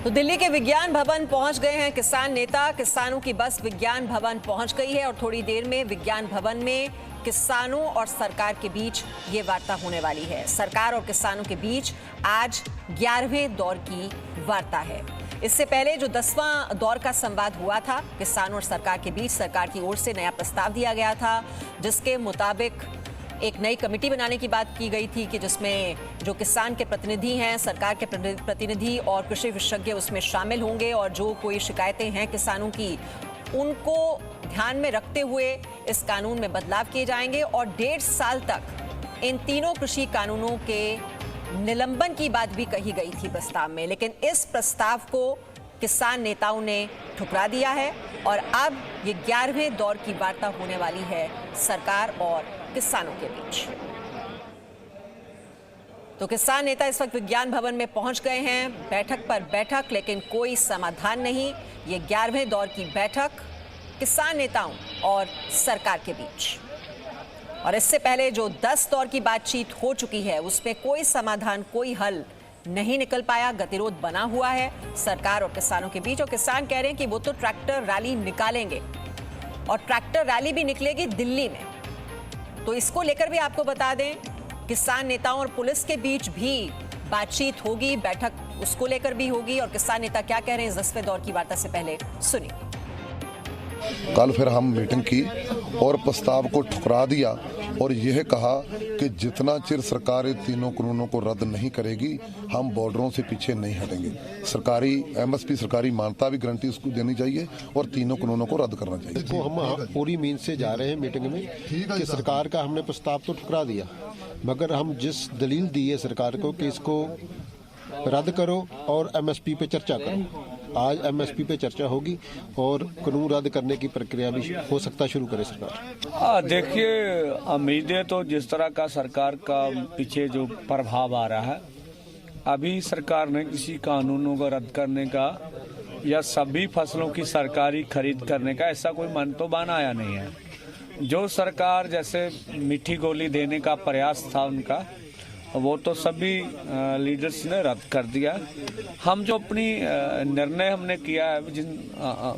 तो दिल्ली के विज्ञान भवन पहुंच गए हैं किसान नेता। किसानों की बस विज्ञान भवन पहुंच गई है और थोड़ी देर में विज्ञान भवन में किसानों और सरकार के बीच ये वार्ता होने वाली है। सरकार और किसानों के बीच आज 11वें दौर की वार्ता है। इससे पहले जो 10वां दौर का संवाद हुआ था किसानों और सरकार के बीच, सरकार की ओर से नया प्रस्ताव दिया गया था जिसके मुताबिक एक नई कमेटी बनाने की बात की गई थी कि जिसमें जो किसान के प्रतिनिधि हैं, सरकार के प्रतिनिधि और कृषि विशेषज्ञ उसमें शामिल होंगे और जो कोई शिकायतें हैं किसानों की उनको ध्यान में रखते हुए इस कानून में बदलाव किए जाएंगे और 1.5 साल तक इन तीनों कृषि कानूनों के निलंबन की बात भी कही गई थी प्रस्ताव में। लेकिन इस प्रस्ताव को किसान नेताओं ने ठुकरा दिया है और अब ये 11वें दौर की वार्ता होने वाली है सरकार और किसानों के बीच। तो किसान नेता इस वक्त विज्ञान भवन में पहुंच गए हैं, बैठक पर बैठक, लेकिन कोई समाधान नहीं। ये 11वें दौर की बैठक किसान नेताओं और सरकार के बीच। और इससे पहले जो 10 दौर की बातचीत हो चुकी है उसमें कोई समाधान, कोई हल नहीं निकल पाया। गतिरोध बना हुआ है सरकार और किसानों के बीच और किसान कह रहे हैं कि वो तो ट्रैक्टर रैली निकालेंगे और ट्रैक्टर रैली भी निकलेगी दिल्ली में। तो इसको लेकर भी आपको बता दें किसान नेताओं और पुलिस के बीच भी बातचीत होगी, बैठक उसको लेकर भी होगी। और किसान नेता क्या कह रहे हैं इस 10वें दौर की वार्ता से पहले सुनिए। कल फिर हम मीटिंग की और प्रस्ताव को ठुकरा दिया और यह कहा कि जितना चिर सरकार इन तीनों कानूनों को रद्द नहीं करेगी हम बॉर्डरों से पीछे नहीं हटेंगे। सरकारी एमएसपी, सरकारी मान्यता भी गारंटी उसको देनी चाहिए और तीनों कानूनों को रद्द करना चाहिए। इसको हम पूरी मीन से जा रहे हैं मीटिंग में कि सरकार का हमने प्रस्ताव तो ठुकरा दिया, मगर हम जिस दलील दी है सरकार को कि इसको रद्द करो और एमएसपी पे चर्चा करो, आज एमएसपी पे चर्चा होगी और कानून रद्द करने की प्रक्रिया भी हो सकता शुरू करे सरकार। देखिए, उम्मीदें तो जिस तरह का सरकार का पीछे जो प्रभाव आ रहा है, अभी सरकार ने किसी कानूनों को रद्द करने का या सभी फसलों की सरकारी खरीद करने का ऐसा कोई मन तो बनाया नहीं है। जो सरकार जैसे मीठी गोली देने का प्रयास था उनका, वो तो सभी लीडर्स ने रद्द कर दिया। हम जो अपनी निर्णय हमने किया है,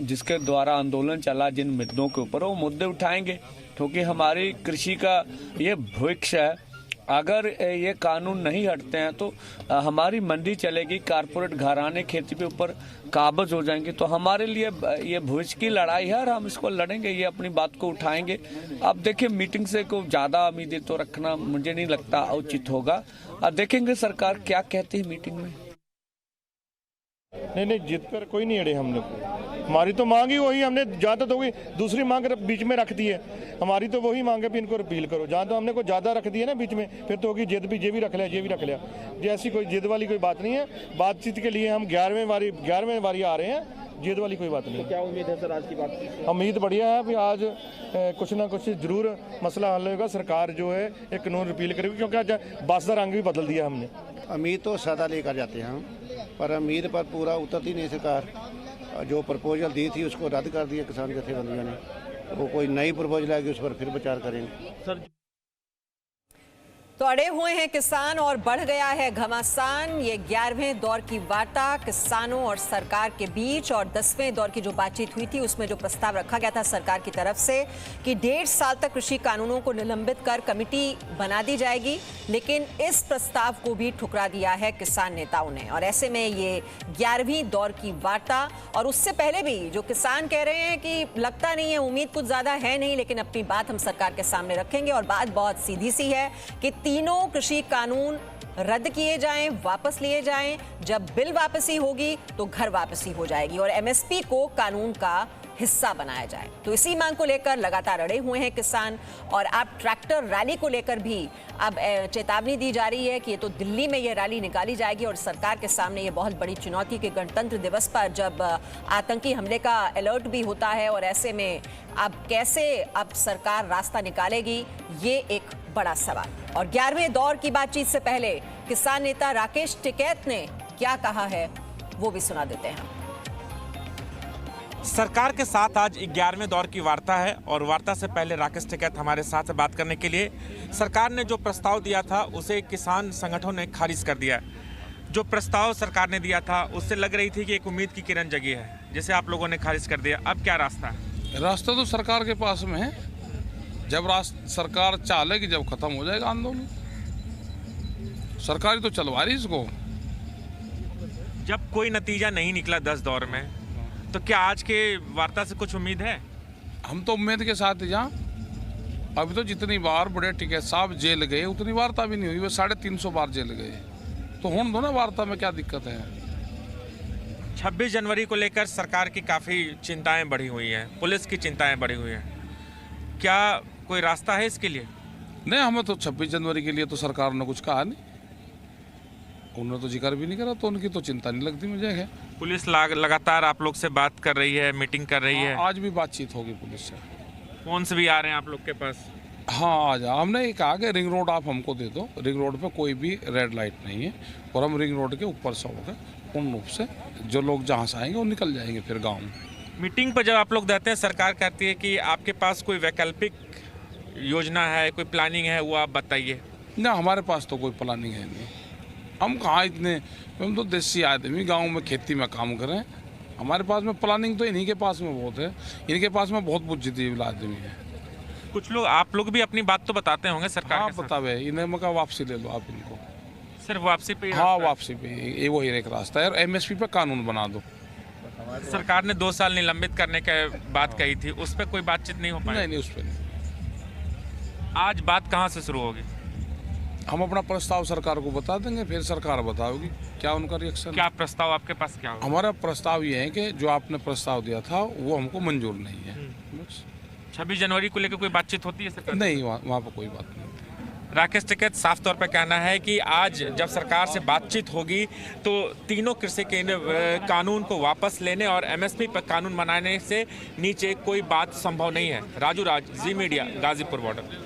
जिसके द्वारा आंदोलन चला, जिन मुद्दों के ऊपर वो मुद्दे उठाएंगे क्योंकि हमारी कृषि का ये भविष्य है। अगर ये कानून नहीं हटते हैं तो हमारी मंडी चलेगी, कारपोरेट घराने खेती पे ऊपर काबज हो जाएंगे। तो हमारे लिए ये भविष्य की लड़ाई है और हम इसको लड़ेंगे, ये अपनी बात को उठाएंगे। अब देखिए, मीटिंग से को ज़्यादा उम्मीदें तो रखना मुझे नहीं लगता उचित होगा। अब देखेंगे सरकार क्या कहती है मीटिंग में। नहीं, जिद पर कोई नहीं अड़े हम लोग। हमारी तो मांग ही वही, हमने जहाँ तक होगी दूसरी मांग बीच में रख दी है। हमारी तो वही मांग है कि इनको रिपील करो। जहाँ तो हमने को ज़्यादा रख दिया ना बीच में, फिर तो होगी जिद भी, ये भी रख लिया, ये भी रख लिया। ये ऐसी कोई जिद वाली कोई बात नहीं है। बातचीत के लिए हम 11वें बारी आ रहे हैं, जिद वाली कोई बात नहीं। तो क्या उम्मीद है सर आज की बात? उम्मीद बढ़िया है, अभी आज कुछ ना कुछ जरूर मसला हल होगा। सरकार जो है एक कानून रिपील करेगी क्योंकि आज बस का रंग भी बदल दिया हमने। उम्मीद तो सादा लेकर जाते हैं हम, पर उम्मीद पर पूरा उतरती नहीं सरकार। जो प्रपोजल दी थी उसको रद्द कर दिया किसान जथेबंदियों ने, तो वो कोई नई प्रपोजल आएगी उस पर फिर विचार करेंगे सर। तो अड़े हुए हैं किसान और बढ़ गया है घमासान। ये 11वें दौर की वार्ता किसानों और सरकार के बीच और 10वें दौर की जो बातचीत हुई थी उसमें जो प्रस्ताव रखा गया था सरकार की तरफ से कि 1.5 साल तक कृषि कानूनों को निलंबित कर कमेटी बना दी जाएगी, लेकिन इस प्रस्ताव को भी ठुकरा दिया है किसान नेताओं ने। और ऐसे में ये 11वीं दौर की वार्ता और उससे पहले भी जो किसान कह रहे हैं कि लगता नहीं है, उम्मीद कुछ ज्यादा है नहीं, लेकिन अपनी बात हम सरकार के सामने रखेंगे और बात बहुत सीधी सी है कि तीनों कृषि कानून रद्द किए जाएं, वापस लिए जाएं। जब बिल वापसी होगी तो घर वापसी हो जाएगी और एमएसपी को कानून का हिस्सा बनाया जाए। तो इसी मांग को लेकर लगातार अड़े हुए हैं किसान। और अब ट्रैक्टर रैली को लेकर भी अब चेतावनी दी जा रही है कि ये तो दिल्ली में ये रैली निकाली जाएगी और सरकार के सामने ये बहुत बड़ी चुनौती कि गणतंत्र दिवस पर जब आतंकी हमले का अलर्ट भी होता है और ऐसे में अब कैसे अब सरकार रास्ता निकालेगी, ये एक बड़ा सवाल। और 11वें दौर की बातचीत से पहले किसान नेता राकेश टिकैत ने क्या कहा है वो भी सुना देते हैं। सरकार के साथ आज 11वें दौर की वार्ता है और वार्ता से पहले राकेश टिकैत हमारे साथ बात करने के लिए। सरकार ने जो प्रस्ताव दिया था उसे किसान संगठनों ने खारिज कर दिया। जो प्रस्ताव सरकार ने दिया था उससे लग रही थी कि एक उम्मीद की किरण जगी है, जिसे आप लोगों ने खारिज कर दिया। अब क्या रास्ता है? रास्ता तो सरकार के पास में है। जब सरकार चालेगी, जब खत्म हो जाएगा आंदोलन। सरकार ही तो चलवा रही इसको। जब कोई नतीजा नहीं निकला 10 दौर में, तो क्या आज के वार्ता से कुछ उम्मीद है? हम तो उम्मीद के साथ ही जहाँ अभी तो जितनी बार बड़े टिकैत साहब जेल गए उतनी वार्ता भी नहीं हुई। वो 350 बार जेल गए, तो होने दो ना वार्ता में, क्या दिक्कत है? 26 जनवरी को लेकर सरकार की काफ़ी चिंताएं बढ़ी हुई हैं, पुलिस की चिंताएं बढ़ी हुई हैं। क्या कोई रास्ता है इसके लिए? नहीं, हमें तो 26 जनवरी के लिए तो सरकार ने कुछ कहा नहीं, उन्होंने तो जिक्र भी नहीं करा, तो उनकी तो चिंता नहीं लगती मुझे है। पुलिस लगातार आप लोग से बात कर रही है, मीटिंग कर रही है। आज भी बातचीत होगी पुलिस से। फोन से भी आ रहे हैं आप लोग के पास? हाँ, आ जा। हमने ये कहा कि रिंग रोड आप हमको दे दो, रिंग रोड पे कोई भी रेड लाइट नहीं है, और हम रिंग रोड के ऊपर से होकर पूर्ण रूप से जो लोग जहाँ से आएंगे वो निकल जाएंगे फिर गाँव में। मीटिंग पर जब आप लोग जाते हैं, सरकार कहती है कि आपके पास कोई वैकल्पिक योजना है, कोई प्लानिंग है, वो आप बताइए। ना, हमारे पास तो कोई प्लानिंग है नहीं। हम कहाँ इतने, हम तो देसी आदमी गांव में खेती में काम करें। हमारे पास में प्लानिंग तो इन्हीं के पास में बहुत है, इनके पास में बहुत बुद्धिजीवी आदमी है। कुछ लोग, आप लोग भी अपनी बात तो बताते होंगे सरकार हाँ, के साथ। बतावे इन्हें मका वापसी ले लो आप इनको। सिर्फ वापसी पे ही हाँ, रास्ता है? वापसी पे ये वही एक रास्ता है। और MSP पे कानून बना दो। सरकार ने 2 साल निलंबित करने की बात कही थी, उस पर कोई बातचीत नहीं हो पाई? नहीं, उस पर नहीं। आज बात कहाँ से शुरू होगी? हम अपना प्रस्ताव सरकार को बता देंगे, फिर सरकार बताओगी क्या उनका रिएक्शन। क्या प्रस्ताव आपके पास क्या होगा? हमारा प्रस्ताव ये है कि जो आपने प्रस्ताव दिया था वो हमको मंजूर नहीं है। बस। 26 जनवरी को लेकर कोई बातचीत होती है सरकार? नहीं, वहाँ पर कोई बात नहीं। राकेश टिकैत साफ तौर पर कहना है कि आज जब सरकार से बातचीत होगी तो तीनों कृषि कानून को वापस लेने और MSP पर कानून बनाने से नीचे कोई बात संभव नहीं है। राजू राज, जी मीडिया, गाजीपुर बॉर्डर।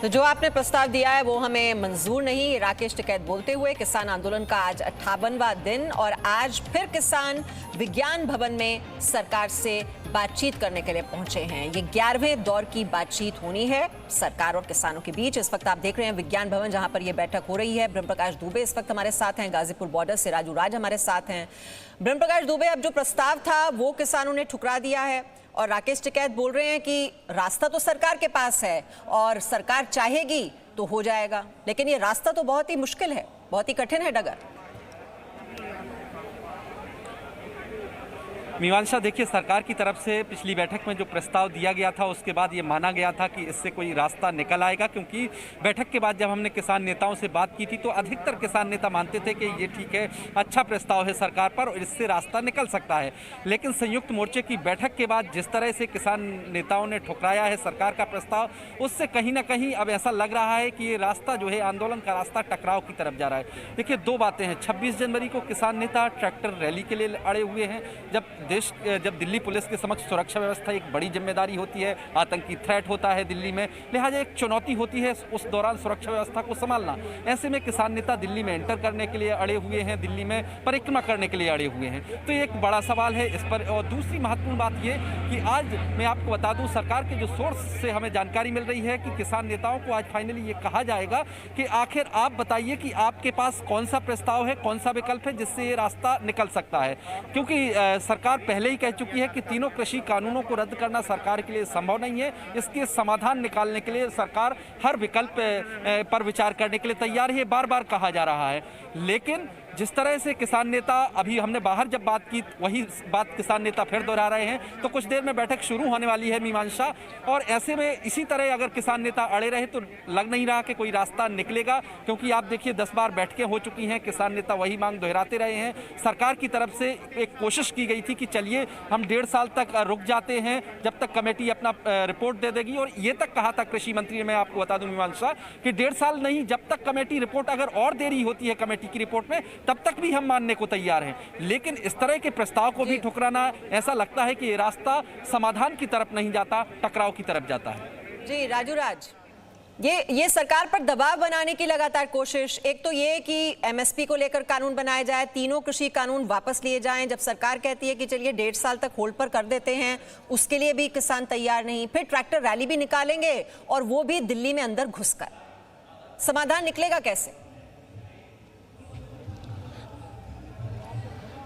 तो जो आपने प्रस्ताव दिया है वो हमें मंजूर नहीं, राकेश टिकैत बोलते हुए। किसान आंदोलन का आज 58वां दिन और आज फिर किसान विज्ञान भवन में सरकार से बातचीत करने के लिए पहुंचे हैं। ये 11वें दौर की बातचीत होनी है सरकार और किसानों के बीच। इस वक्त आप देख रहे हैं विज्ञान भवन जहां पर यह बैठक हो रही है। ब्रह्म प्रकाश दुबे इस वक्त हमारे साथ हैं, गाजीपुर बॉर्डर से राजू राज हमारे साथ हैं। ब्रह्म प्रकाश दुबे, अब जो प्रस्ताव था वो किसानों ने ठुकरा दिया है और राकेश टिकैत बोल रहे हैं कि रास्ता तो सरकार के पास है और सरकार चाहेगी तो हो जाएगा, लेकिन ये रास्ता तो बहुत ही मुश्किल है, बहुत ही कठिन है डगर। मीमांसा, देखिए, सरकार की तरफ से पिछली बैठक में जो प्रस्ताव दिया गया था उसके बाद ये माना गया था कि इससे कोई रास्ता निकल आएगा, क्योंकि बैठक के बाद जब हमने किसान नेताओं से बात की थी तो अधिकतर किसान नेता मानते थे कि ये ठीक है, अच्छा प्रस्ताव है सरकार पर और इससे रास्ता निकल सकता है। लेकिन संयुक्त मोर्चे की बैठक के बाद जिस तरह से किसान नेताओं ने ठुकराया है सरकार का प्रस्ताव, उससे कहीं ना कहीं अब ऐसा लग रहा है कि ये रास्ता जो है, आंदोलन का रास्ता टकराव की तरफ जा रहा है। देखिए, 2 बातें हैं। 26 जनवरी को किसान नेता ट्रैक्टर रैली के लिए अड़े हुए हैं। जब दिल्ली पुलिस के समक्ष सुरक्षा व्यवस्था एक बड़ी जिम्मेदारी होती है, आतंकी थ्रेट होता है दिल्ली में, लिहाजा एक चुनौती होती है उस दौरान सुरक्षा व्यवस्था को संभालना। ऐसे में किसान नेता दिल्ली में एंटर करने के लिए अड़े हुए हैं, दिल्ली में परिक्रमा करने के लिए अड़े हुए हैं। तो ये एक बड़ा सवाल है इस पर। और दूसरी महत्वपूर्ण बात ये कि आज मैं आपको बता दूं, सरकार के जो सोर्स से हमें जानकारी मिल रही है कि किसान नेताओं को आज फाइनली ये कहा जाएगा कि आखिर आप बताइए कि आपके पास कौन सा प्रस्ताव है, कौन सा विकल्प है जिससे ये रास्ता निकल सकता है। क्योंकि सरकार पहले ही कह चुकी है कि तीनों कृषि कानूनों को रद्द करना सरकार के लिए संभव नहीं है। इसके समाधान निकालने के लिए सरकार हर विकल्प पर विचार करने के लिए तैयार है, बार बार कहा जा रहा है। लेकिन जिस तरह से किसान नेता, अभी हमने बाहर जब बात की वही बात किसान नेता फिर दोहरा रहे हैं, तो कुछ देर में बैठक शुरू होने वाली है मीमांसा, और ऐसे में इसी तरह अगर किसान नेता अड़े रहे तो लग नहीं रहा कि कोई रास्ता निकलेगा। क्योंकि आप देखिए 10 बार बैठकें हो चुकी हैं, किसान नेता वही मांग दोहराते रहे हैं। सरकार की तरफ से एक कोशिश की गई थी कि चलिए हम 1.5 साल तक रुक जाते हैं जब तक कमेटी अपना रिपोर्ट दे देगी, और ये तक कहा था कृषि मंत्री ने, मैं आपको बता दूं मीमांसा, कि 1.5 साल नहीं, जब तक कमेटी रिपोर्ट, अगर और देरी होती है कमेटी की रिपोर्ट में तब तक भी हम मानने को तैयार हैं। लेकिन इस तरह के प्रस्ताव को भी ठुकराना, ऐसा लगता है कि ये रास्ता समाधान की तरफ नहीं जाता, टकराव की तरफ जाता है। जी राजू राज, ये सरकार पर दबाव बनाने की लगातार कोशिश, एक तो ये कि MSP को लेकर कानून बनाया जाए, तीनों कृषि कानून वापस लिए जाएं। जब सरकार कहती है कि चलिए 1.5 साल तक होल्ड पर कर देते हैं, उसके लिए भी किसान तैयार नहीं। फिर ट्रैक्टर रैली भी निकालेंगे और वो भी दिल्ली में अंदर घुसकर। समाधान निकलेगा कैसे?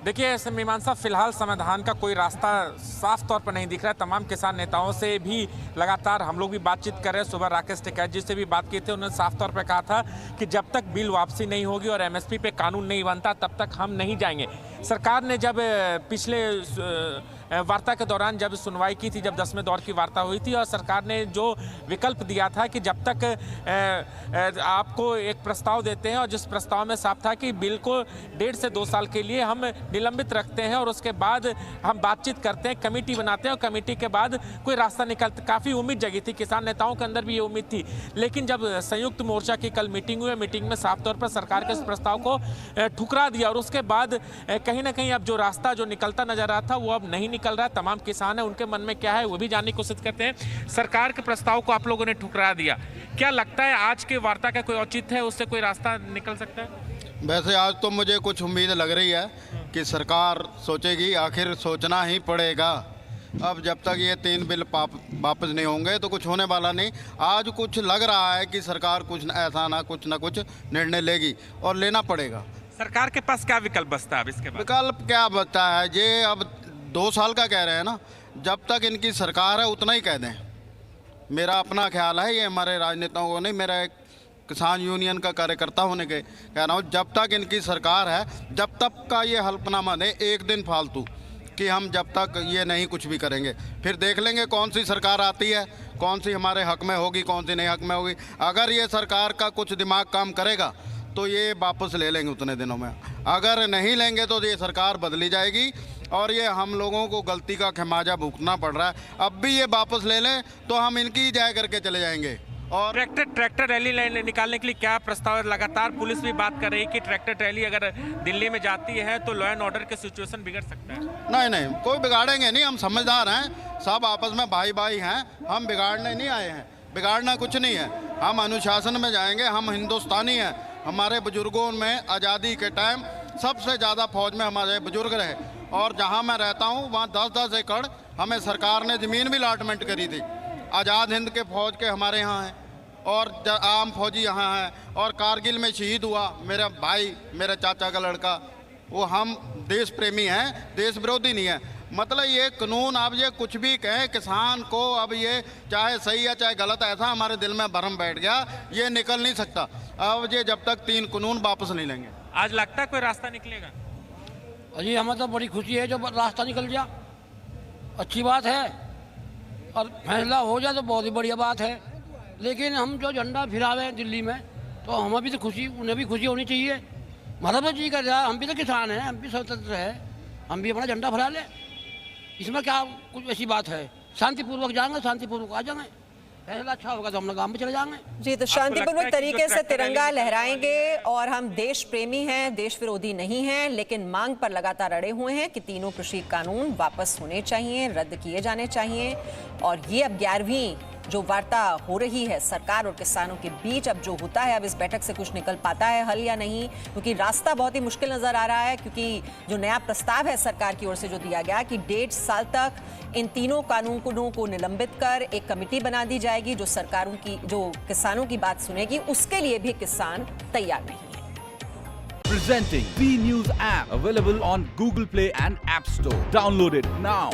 देखिए ऐसे मीमांसा फिलहाल समाधान का कोई रास्ता साफ तौर पर नहीं दिख रहा है। तमाम किसान नेताओं से भी लगातार हम लोग भी बातचीत कर रहे हैं। सुबह राकेश टिकैत जी से भी बात की थी, उन्होंने साफ तौर पर कहा था कि जब तक बिल वापसी नहीं होगी और एमएसपी पे कानून नहीं बनता तब तक हम नहीं जाएंगे। सरकार ने जब पिछले वार्ता के दौरान जब सुनवाई की थी, जब 10वें दौर की वार्ता हुई थी, और सरकार ने जो विकल्प दिया था कि जब तक आपको एक प्रस्ताव देते हैं और जिस प्रस्ताव में साफ था कि बिल को 1.5 से 2 साल के लिए हम निलंबित रखते हैं और उसके बाद हम बातचीत करते हैं, कमेटी बनाते हैं और कमेटी के बाद कोई रास्ता निकलता। काफ़ी उम्मीद जगी थी, किसान नेताओं के अंदर भी ये उम्मीद थी। लेकिन जब संयुक्त मोर्चा की कल मीटिंग हुई, मीटिंग में साफ तौर पर सरकार के इस प्रस्ताव को ठुकरा दिया और उसके बाद कहीं ना कहीं अब जो रास्ता जो निकलता नजर रहा था वो अब नहीं निकल रहा है। तमाम किसान है, उनके मन में क्या है वो भी जानने की कोशिश करते हैं। सरकार के प्रस्ताव को आप लोगों ने ठुकरा दिया, क्या लगता है आज के वार्ता का कोई औचित्य है, उससे कोई रास्ता निकल सकता है? वैसे आज तो मुझे कुछ उम्मीद लग रही है कि सरकार सोचेगी, आखिर सोचना ही पड़ेगा। अब जब तक ये 3 बिल वापस नहीं होंगे तो कुछ होने वाला नहीं। आज कुछ लग रहा है कि सरकार कुछ ऐसा ना कुछ निर्णय लेगी और लेना पड़ेगा। सरकार के पास क्या विकल्प बचता है अब इसके बाद? विकल्प क्या बचता है? ये अब 2 साल का कह रहे हैं ना, जब तक इनकी सरकार है उतना ही कह दें। मेरा अपना ख्याल है, ये हमारे राजनेताओं को नहीं, मेरा एक किसान यूनियन का कार्यकर्ता होने के कह रहा हूँ, जब तक इनकी सरकार है जब तक का ये हल्फनामा दें एक दिन फालतू कि हम जब तक ये नहीं कुछ भी करेंगे। फिर देख लेंगे कौन सी सरकार आती है, कौन सी हमारे हक में होगी, कौन सी नहीं हक में होगी। अगर ये सरकार का कुछ दिमाग काम करेगा तो ये वापस ले लेंगे उतने दिनों में, अगर नहीं लेंगे तो ये सरकार बदली जाएगी और ये हम लोगों को गलती का खमियाजा भुगतना पड़ रहा है। अब भी ये वापस ले लें तो हम इनकी ही जाय करके चले जाएंगे। और ट्रैक्टर रैली निकालने के लिए क्या प्रस्ताव है? लगातार पुलिस भी बात कर रही है कि ट्रैक्टर रैली अगर दिल्ली में जाती है तो लॉ एंड ऑर्डर की सिचुएशन बिगड़ सकता है। नहीं, कोई बिगाड़ेंगे नहीं, हम समझदार हैं, सब आपस में भाई भाई हैं, हम बिगाड़ने नहीं आए हैं, बिगाड़ना कुछ नहीं है। हम अनुशासन में जाएंगे, हम हिंदुस्तानी हैं। हमारे बुजुर्गों में आज़ादी के टाइम सबसे ज़्यादा फौज में हमारे बुजुर्ग रहे और जहाँ मैं रहता हूँ वहाँ 10-10 एकड़ हमें सरकार ने ज़मीन भी अलॉटमेंट करी थी। आज़ाद हिंद के फौज के हमारे यहाँ हैं और आम फौजी यहाँ हैं और कारगिल में शहीद हुआ मेरा भाई, मेरे चाचा का लड़का। वो हम देश प्रेमी हैं, देश विरोधी नहीं है। मतलब ये कानून अब ये कुछ भी कहें किसान को, अब ये चाहे सही है चाहे गलत, ऐसा हमारे दिल में भरम बैठ गया, ये निकल नहीं सकता। अब ये जब तक 3 कानून वापस नहीं लेंगे। आज लगता है कोई रास्ता निकलेगा? अजी हमें तो बड़ी खुशी है जो रास्ता निकल गया, अच्छी बात है और फैसला हो जाए तो बहुत ही बढ़िया बात है। लेकिन हम जो झंडा फिरावे दिल्ली में तो हमें भी तो खुशी, उन्हें भी खुशी होनी चाहिए। हमारा तो जी कर रहा है, हम भी तो किसान हैं, हम भी स्वतंत्र है, हम भी अपना झंडा फहरा लें। इसमें क्या कुछ ऐसी बात है? शांतिपूर्वक जाएंगे, शांतिपूर्वक आ जाएंगे, फैसला अच्छा होगा तो हम लोग काम पे चले जाएंगे। जी, तो शांतिपूर्वक तरीके से तिरंगा लहराएंगे और हम देश प्रेमी हैं, देश विरोधी नहीं हैं, लेकिन मांग पर लगातार अड़े हुए हैं कि तीनों कृषि कानून वापस होने चाहिए, रद्द किए जाने चाहिए। और ये अब 11वीं जो वार्ता हो रही है सरकार और किसानों के बीच, अब जो होता है, अब इस बैठक से कुछ निकल पाता है हल या नहीं, क्योंकि रास्ता बहुत ही मुश्किल नजर आ रहा है। क्योंकि जो नया प्रस्ताव है सरकार की ओर से जो दिया गया कि 1.5 साल तक इन तीनों कानूनों को निलंबित कर एक कमेटी बना दी जाएगी जो सरकारों की, जो किसानों की बात सुनेगी, उसके लिए भी किसान तैयार नहीं है। Presenting B News app available on Google Play and App Store. Download it now.